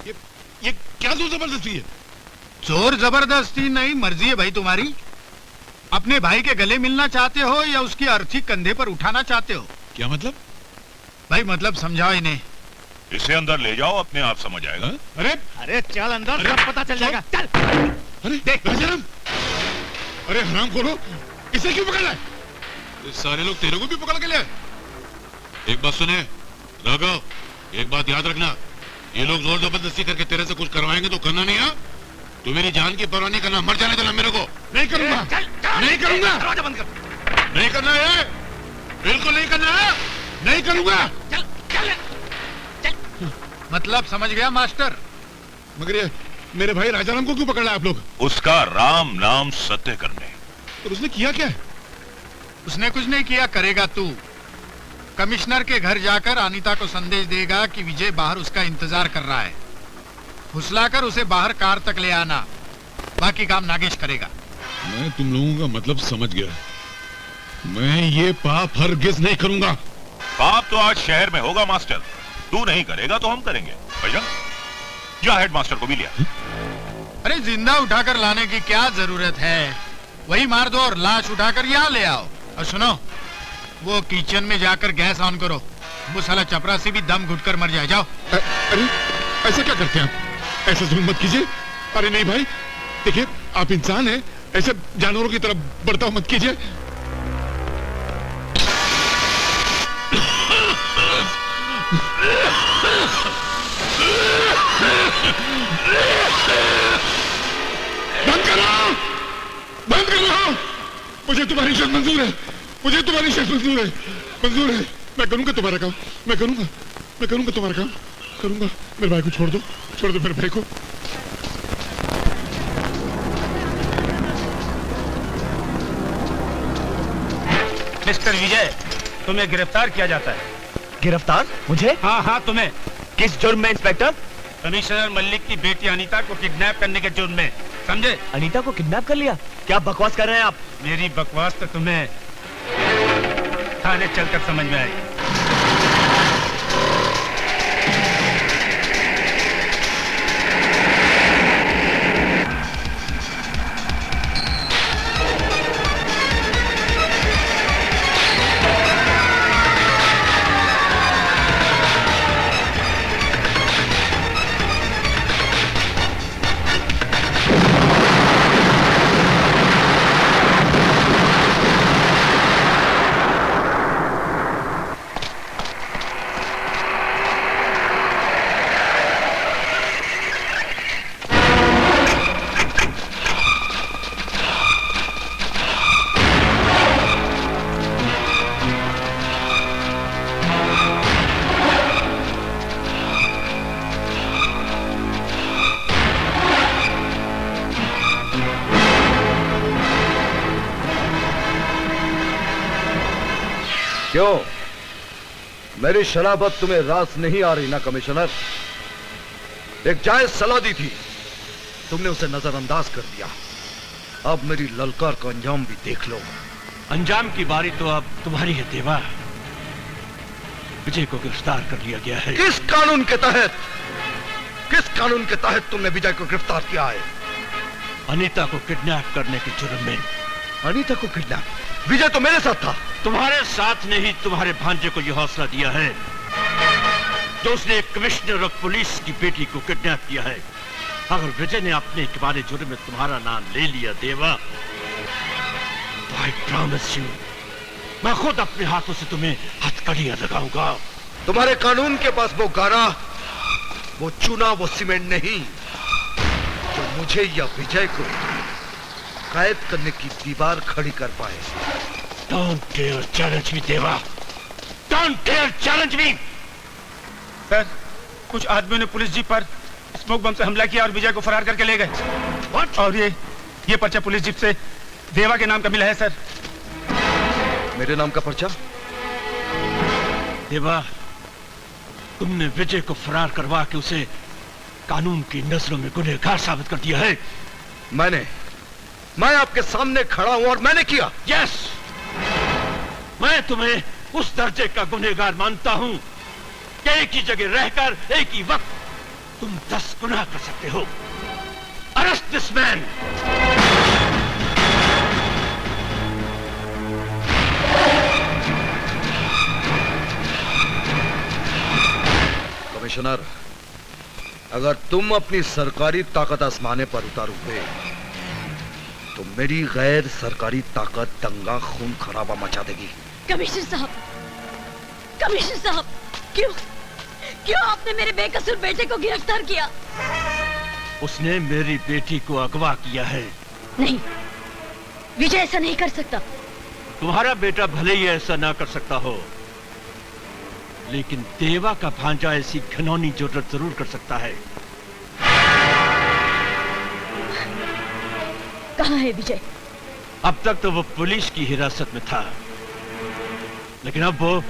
ये क्या जोर जबरदस्ती है? जोर जबरदस्ती नहीं, मर्जी है भाई तुम्हारी। अपने भाई के गले मिलना चाहते हो या उसकी अर्थी कंधे पर उठाना चाहते हो? क्या मतलब? भाई मतलब समझाओ इन्हें। इसे अंदर ले जाओ, अपने आप समझ आएगा। अरे अरे चल अंदर, सब पता चल जाएगा। चल। अरे देख राजाराम, अरे हराम खोलो, इसे क्यों पकड़ लाए? ये सारे लोग तेरे को भी पकड़ के ले आए। एक बात सुने राघव, एक बात याद रखना, ये लोग जोर जबरदस्ती करके तेरे से कुछ करवाएंगे तो करना नहीं। हाँ, तू मेरी जान की परवाह नहीं करना, मर जाने देना मेरे को। नहीं करूंगा, नहीं करूंगा, दरवाजा बंद कर। नहीं करना है, बिल्कुल नहीं करना है, नहीं करूंगा। चल चल मतलब समझ गया मास्टर? मगर ये मेरे भाई राजाराम को क्यों पकड़ लाए आप लोग? उसका राम नाम सत्य करने। और उसने किया क्या है? उसने कुछ नहीं किया, करेगा तू। कमिश्नर के घर जाकर अनीता को संदेश देगा कि विजय बाहर उसका इंतजार कर रहा है। फुसलाकर उसे बाहर कार तक ले आना, बाकी काम नागेश करेगा। मैं तुम लोगों का मतलब समझ गया। मैं ये पाप हरगिज नहीं करूंगा। पाप तो आज शहर में होगा मास्टर, तू नहीं करेगा तो हम करेंगे। भैया जा हेड मास्टर को भी लिया। अरे जिंदा उठाकर लाने की क्या जरूरत है, वही मार दो और लाश उठाकर यहाँ ले आओ। और सुनो, वो किचन में जाकर गैस ऑन करो, वो साला चपरासी भी दम घुटकर मर जाए। जाओ। अरे ऐसा क्या करते हैं आप? ऐसा जुल्म मत कीजिए। अरे नहीं भाई, देखिए आप इंसान हैं, ऐसे जानवरों की तरफ बर्ताव मत कीजिए। बंद करो, बंद करो। मुझे तुम्हारी शर्त मंजूर है, मुझे तुम्हारी शर्त मंजूर है, मंजूर है। मैं करूंगा तुम्हारा काम, मैं करूंगा तुम्हारा काम, करूंगा। मेरे भाई को छोड़ दो, छोड़ दो मेरे भाई को। मिस्टर विजय, तुम्हें गिरफ्तार किया जाता है। गिरफ्तार? मुझे? हाँ हाँ तुम्हें। किस जुर्म में इंस्पेक्टर? कमिश्नर मल्लिक की बेटी अनीता को किडनैप करने के जुर्म में, समझे? अनीता को किडनैप कर लिया? क्या बकवास कर रहे हैं आप? मेरी बकवास तो तुम्हें थाने चलकर समझ में आएगी। क्यों, मेरी शराबत तुम्हें रास नहीं आ रही ना कमिश्नर? एक जायज सलाह दी थी, तुमने उसे नजरअंदाज कर दिया। अब मेरी ललकार का अंजाम भी देख लो। अंजाम की बारी तो अब तुम्हारी है देवा। विजय को गिरफ्तार कर लिया गया है। किस कानून के तहत, किस कानून के तहत तुमने विजय को गिरफ्तार किया है? अनीता को किडनैप करने के जुर्म में। अनीता को किडनैप? विजय तो मेरे साथ था। तुम्हारे साथ ने ही तुम्हारे भांजे को यह हौसला दिया है जो उसने कमिश्नर ऑफ पुलिस की बेटी को किडनैप किया है। अगर विजय ने अपने इकबाल जुर्म में तुम्हारा नाम ले लिया देवा, तो आई प्रॉमिस यू, मैं खुद अपने हाथों से तुम्हें हथकड़ियां लगाऊंगा। तुम्हारे कानून के पास वो गारा, वो चूना, वो सीमेंट नहीं जो मुझे या विजय को कैद करने की दीवार खड़ी कर पाए। Don't dare challenge me, देवा। Don't dare challenge me। Sir, कुछ आदमियों ने पुलिस जीप पर स्मोक बम से हमला किया और विजय को फरार करके ले गए। What? और ये पर्चा पुलिस जीप से देवा के नाम का मिला है सर। मेरे नाम का पर्चा? देवा, तुमने विजय को फरार करवा के उसे कानून की नजरों में गुनहगार साबित कर दिया है। मैं आपके सामने खड़ा हूं और मैंने किया। यस, मैं तुम्हें उस दर्जे का गुनहगार मानता हूं कि एक ही जगह रहकर एक ही वक्त तुम 10 गुना कर सकते हो। Arrest this man. कमिश्नर, अगर तुम अपनी सरकारी ताकत आजमाने पर उतारोगे तो मेरी गैर सरकारी ताकत दंगा खून खराबा मचा देगी। कमिश्नर साहब, क्यों आपने मेरे बेकसूर बेटे को गिरफ्तार किया? उसने मेरी बेटी को अगवा किया है। नहीं, विजय ऐसा नहीं कर सकता। तुम्हारा बेटा भले ही ऐसा ना कर सकता हो, लेकिन देवा का भांजा ऐसी घिनौनी जरूरत जरूर कर सकता है। कहाँ है विजय? अब तक तो वो पुलिस की हिरासत में था, लेकिन अब वो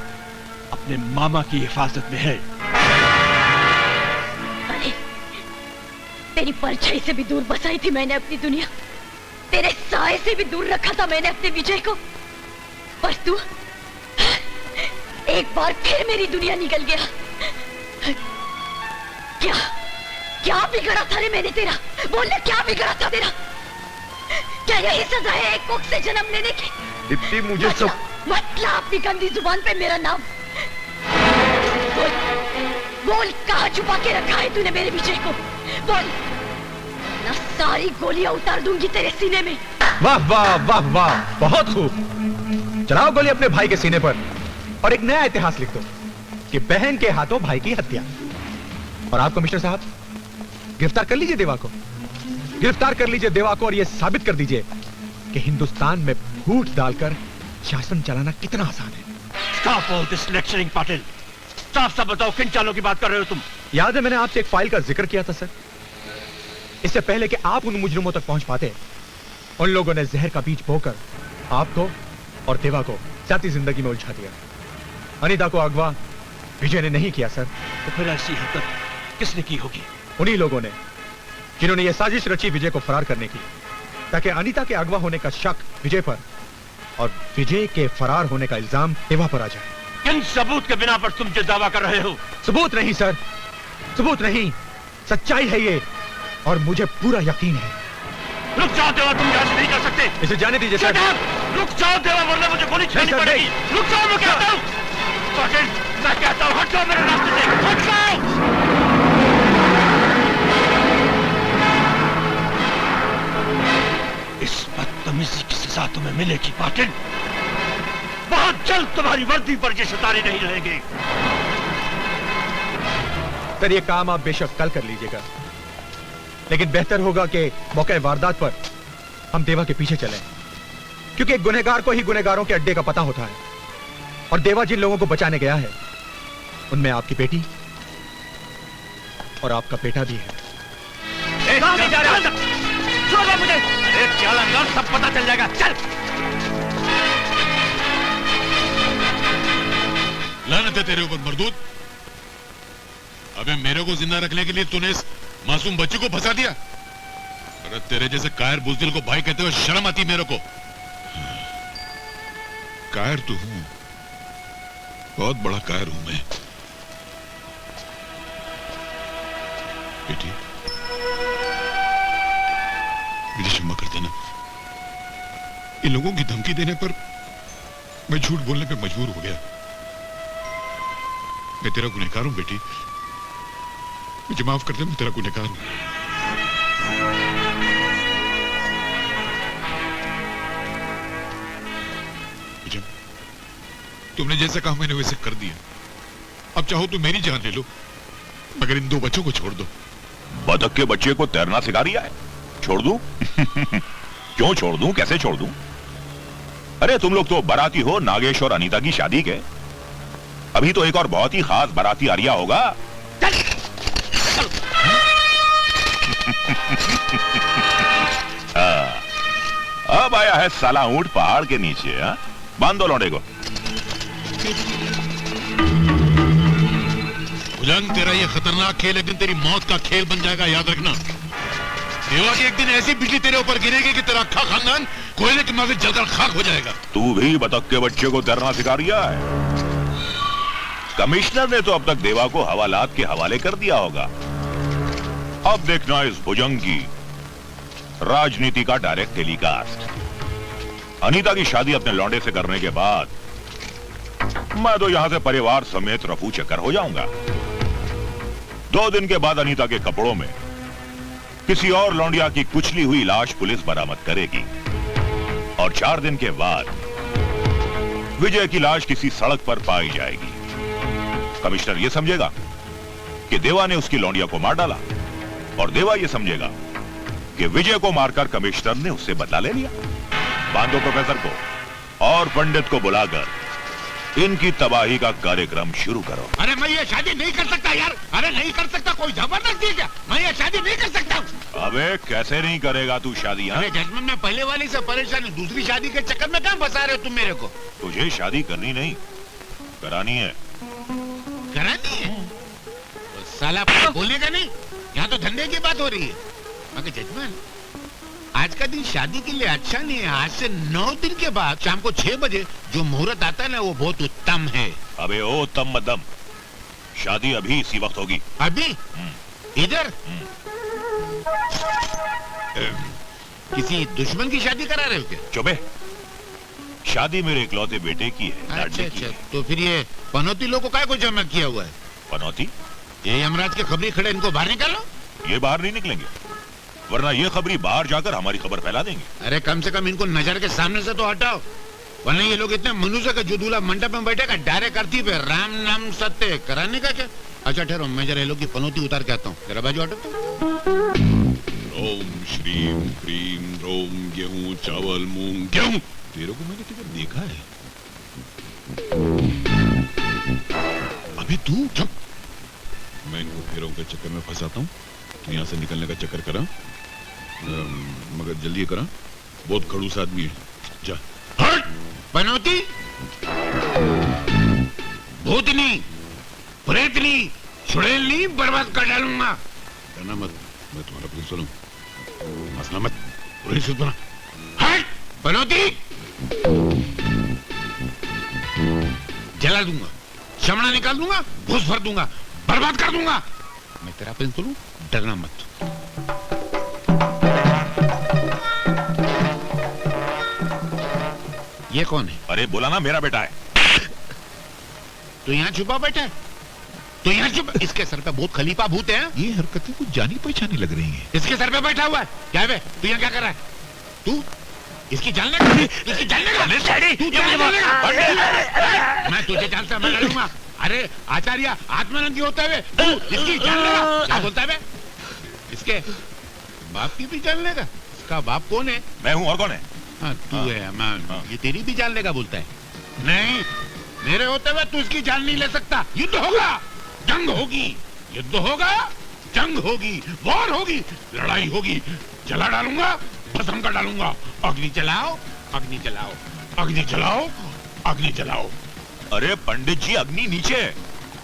अपने मामा की हिफाजत में है। अरे, तेरी परछाई से भी दूर बसाई थी मैंने अपनी दुनिया, तेरे साए से भी दूर रखा था मैंने अपने विजय को, पर तू एक बार फिर मेरी दुनिया निकल गया। क्या बिगड़ा था रे मैंने तेरा? बोलने क्या बिगड़ा था तेरा? क्या यही सजा है एक कोख से जन्म लेने की? दीप्ति, मुझे सब मतलब अपनी गंदी जुबान पे मेरा नाम। बोल कहाँ छुपा के रखा है तूने मेरे विजय को? बोल, ना सारी गोलियां उतार दूंगी तेरे सीने में। वाह वाह वाह वाह, बहुत खूब। चलाओ गोली अपने भाई के सीने पर और एक नया इतिहास लिख दो कि बहन के हाथों भाई की हत्या। और आप कमिश्नर साहब, गिरफ्तार कर लीजिए देवा को, गिरफ्तार कर लीजिए देवा को और यह साबित कर दीजिए कि हिंदुस्तान में फूट डालकर शासन चलाना कितना आसान है। Stop all this lecturing, Patil. साफ साफ बताओ, किन चालों की बात कर रहे हो तुम? याद है मैंने आपसे एक फाइल का जिक्र किया था सर। इससे पहले कि आप उन मुजरिमों तक पहुंच पाते, उन लोगों ने जहर का बीज बोकर आपको और देवा को जाती जिंदगी में उलझा दिया। अनीता को अगवा विजय ने नहीं किया सर। तो फिर ऐसी हरकत किसने की होगी? उन्हीं लोगों ने जिन्होंने यह साजिश रची विजय को फरार करने की, ताकि अनीता के अगवा होने का शक विजय पर और विजय के फरार होने का इल्जाम देवा पर आ जाए। किन सबूत के बिना पर तुम जो दावा कर रहे हो? सबूत नहीं सर, सबूत नहीं, सच्चाई है ये, और मुझे पूरा यकीन है। रुक जाओ देवा, तुम यहाँ से नहीं कर सकते। इसे जाने दीजिए सर। रुक जाओ देवा, वरना मुझे गोली चलानी पड़ेगी। रुक जाओ, मैं कहता हूँ। पाटिल, मैं कहता हूँ, हट जाओ मेरे रास्ते से, हट जाओ। इस बदतमीजी की सजा तुम्हें मिलेगी पाटिल। बहुत जल्द तुम्हारी वर्दी पर ये सितारे नहीं रहेंगे। सर, ये काम आप बेशक कल कर लीजिएगा, लेकिन बेहतर होगा कि मौके वारदात पर हम देवा के पीछे चलें, क्योंकि एक गुनहगार को ही गुनहगारों के अड्डे का पता होता है, और देवा जिन लोगों को बचाने गया है उनमें आपकी बेटी और आपका बेटा भी है। मुझे अरे चल अंदर, सब पता चल जाएगा। चल। लानत है तेरे ऊपर मरदूद। अबे मेरे को जिंदा रखने के लिए तूने इस मासूम बच्चे को फंसा दिया। अरे तेरे जैसे कायर बुजदिल को भाई कहते हुए शर्म आती मेरे को। कायर तो हूं, बहुत बड़ा कायर हूं मैं। बेटी, मुझे क्षमा कर देना। इन लोगों की धमकी देने पर मैं झूठ बोलने पे मजबूर हो गया। मैं तेरा गुनहगार हूं बेटी, मुझे माफ कर दे, मैं तेरा गुनहगार हूं। तुमने जैसा कहा मैंने वैसे कर दिया। अब चाहो तो मेरी जान ले लो, मगर इन 2 बच्चों को छोड़ दो। बतख के बच्चे को तैरना सिखा रिया है, छोड़ दूं? क्यों छोड़ दूं, कैसे छोड़ दूं? अरे तुम लोग तो बाराती हो नागेश और अनीता की शादी के। अभी तो एक और बहुत ही खास बाराती आ रिया होगा। अब आया है साला ऊंट पहाड़ के नीचे। बांध दो लौंडे को। भुजंग, तेरा ये खतरनाक खेल एक दिन तेरी मौत का खेल बन जाएगा, याद रखना। देवा की एक दिन ऐसी बिजली तेरे ऊपर गिरेगी कि तेरा अख्खा खानदान कोयले के माफी जलकर खाक हो जाएगा। तू भी बतख के बच्चे को तैरना सिखा रिया है। कमिश्नर ने तो अब तक देवा को हवालात के हवाले कर दिया होगा। अब देखना इस भुजंग की राजनीति का डायरेक्ट टेलीकास्ट। अनीता की शादी अपने लौंडे से करने के बाद मैं तो यहां से परिवार समेत रफू चक्कर हो जाऊंगा। 2 दिन के बाद अनीता के कपड़ों में किसी और लौंडिया की कुचली हुई लाश पुलिस बरामद करेगी और 4 दिन के बाद विजय की लाश किसी सड़क पर पाई जाएगी। कमिश्नर यह समझेगा कि देवा ने उसकी लौंडिया को मार डाला और देवा यह समझेगा कि विजय को मारकर कमिश्नर ने उससे बदला ले लिया। बांधो प्रोफेसर को और पंडित को बुलाकर इनकी तबाही का कार्यक्रम शुरू करो। अरे मैं ये शादी नहीं कर सकता यार, अरे नहीं कर सकता, कोई जबरदस्ती है क्या? मैं ये शादी नहीं कर सकता। अबे कैसे नहीं करेगा तू शादी? अरे जजमेंट में पहले वाली से परेशानी, दूसरी शादी के चक्कर में कहाँ फंसा रहे हो तुम मेरे को? तुझे शादी करनी नहीं करानी है। करानी है? तो साला बोलेगा नहीं, यहाँ तो धंधे की बात हो रही है। मगर जजमेंट आज का दिन शादी के लिए अच्छा नहीं है। आज से 9 दिन के बाद शाम को 6 बजे जो मुहूर्त आता है ना, वो बहुत उत्तम है। अबे ओ उत्तम मध्यम, शादी अभी इसी वक्त होगी। अभी इधर किसी दुश्मन की शादी करा रहे हो क्या? चुपे, शादी मेरे इकलौते बेटे की है, अच्छा लाडले की अच्छा, है। तो फिर ये पनौती लोगों को काय को जमा किया हुआ है? पनौती? ये यमराज के खबरी खड़े, इनको बाहर निकालो। ये बाहर नहीं निकलेंगे, वरना ये खबरी बाहर जाकर हमारी खबर फैला देंगे। अरे कम से कम इनको नजर के सामने से तो हटाओ, वरना ये लोग इतने मनुष्य का जो दूल्हा मंडप में बैठेगा डायरेक्ट करती पे राम नाम सत्य कराने का क्या? अच्छा ठहरो, मैं जरा ये लोग की पनौती उतार के आता हूँ, जरा बाजू हटो तो। ओम श्रीम क्रीम रोम गेहूं चावल मूंग गेहूं। तेरे को मैंने किधर देखा है? अबे तू चुप। मैं इनको फेरों के चक्कर में फंसाता हूँ, तो यहाँ से निकलने का चक्कर करा, मगर जल्दी करा, बहुत खड़ूस आदमी है। जा हट! पनौती, भूतनी, प्रेतनी, छुड़ैलनी बर्बाद कर डालूंगा। कहना मत, मैं तुम्हारा प्रिंसिपल हूँ, हंसना मत, बुरी सुन बना। हट! पनौती, जला दूंगा, चमड़ा निकाल दूंगा, घुस भर दूंगा, बर्बाद कर दूंगा। मैं तेरा प्रिंसिपल हूँ, डरना मत। ये कौन है? अरे बोला ना, मेरा बेटा है। तो यहाँ छुपा बैठा है, तो यहाँ छुपा। इसके सर पे बहुत खलीफा भूत है। ये हरकतें कुछ जानी पहचानी लग रही हैं। इसके सर पे बैठा हुआ है। क्या बे, तू यहाँ क्या कर रहा है? तू इसकी जान लेगा, इसकी जान लेगा, तू जान लेगा। मैं तुझे जानता, मैं लड़ूंगा। अरे आचार्य आत्मानंद होते हुए तू इसकी जान लेगा? क्या बोलता है बे? इसके बाप की भी जान लेगा? इसका बाप कौन है? मैं हूँ, और कौन है? हाँ, तू है अमान। ये तेरी भी जान लेगा बोलता है? नहीं, मेरे होते हुए तू इसकी जान नहीं ले सकता। युद्ध होगा, जंग होगी, युद्ध होगा, जंग होगी, वॉर होगी, लड़ाई होगी। जला डालूंगा, भस्म कर डालूंगा। अग्नि जलाओ, अग्नि जलाओ, अग्नि जलाओ, अग्नि जलाओ। अरे पंडित जी, अग्नि नीचे है,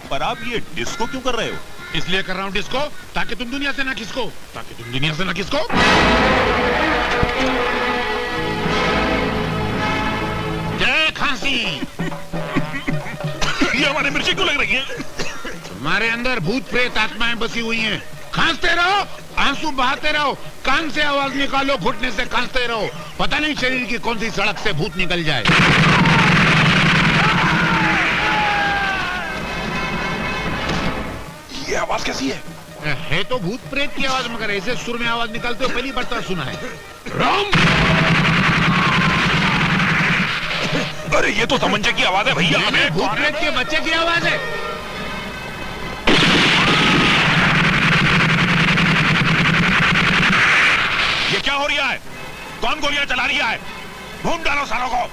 पर आप ये डिस्को क्यों कर रहे हो? इसलिए कर रहा हूँ डिस्को, ताकि तुम दुनिया से ना खिसको, ताकि तुम दुनिया से ना खिसको। जय खांसी। ये हमारे मिर्ची क्यों लग रही है? तुम्हारे अंदर भूत प्रेत आत्माएं बसी हुई हैं। खांसते रहो, आंसू बहाते रहो, कान से आवाज निकालो, घुटने से खांसते रहो। पता नहीं शरीर की कौन सी सड़क से भूत निकल जाए। ये आवाज कैसी है? है तो भूत प्रेत की आवाज, मगर ऐसे सुर में आवाज निकलते हो पहली बार सुना है। राम! अरे ये तो तमंचे की आवाज है भैया। नहीं, भूत प्रेत के बच्चे की आवाज है। ये क्या हो रहा है? कौन गोलियां चला रहा है? ढूंढ डालो सारों को।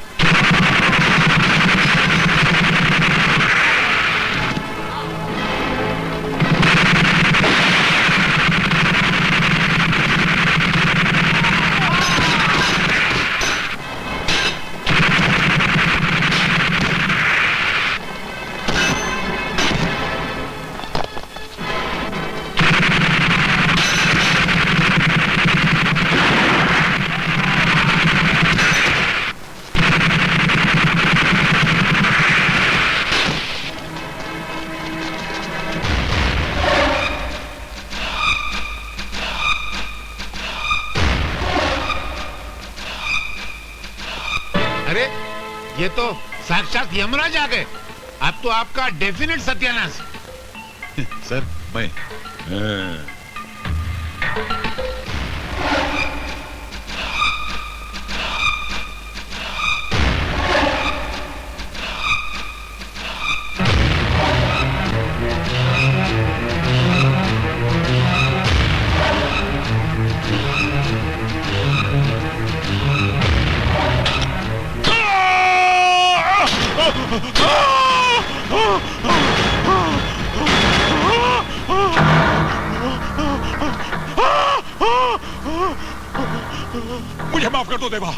ये तो साक्षात यमराज आ गए। अब तो आपका डेफिनेट सत्यानाश। सर मैं मुझे माफ कर दो देवा,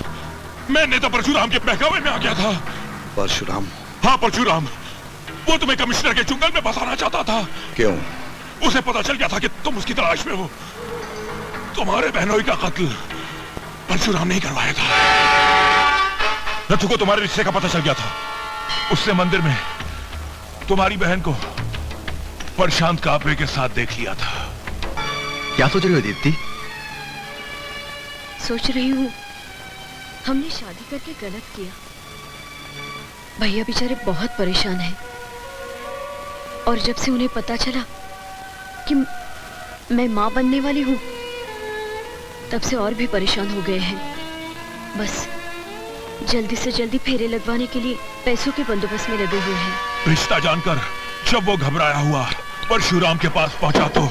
मैंने तो परशुराम के बहकावे में आ गया था। परशुराम? हाँ परशुराम, वो तुम्हें कमिश्नर के जंगल में फंसाना चाहता था। क्यों? उसे पता चल गया था कि तुम उसकी तलाश में हो। तुम्हारे बहनोई का कत्ल परशुराम ने ही करवाया था। रथु को तुम्हारे रिश्ते का पता चल गया था। उसने मंदिर में तुम्हारी बहन को प्रशांत कापरे के साथ देख लिया था। क्या सोच रही हो दीप्ति? सोच रही हूँ हमने शादी करके गलत किया। भैया बेचारे बहुत परेशान हैं और जब से उन्हें पता चला कि मैं माँ बनने वाली हूँ तब से और भी परेशान हो गए हैं। बस जल्दी से जल्दी फेरे लगवाने के लिए पैसों के बंदोबस्त में लगे हुए हैं। रिश्ता जानकर जब वो घबराया हुआ परशुराम के पास पहुंचा तो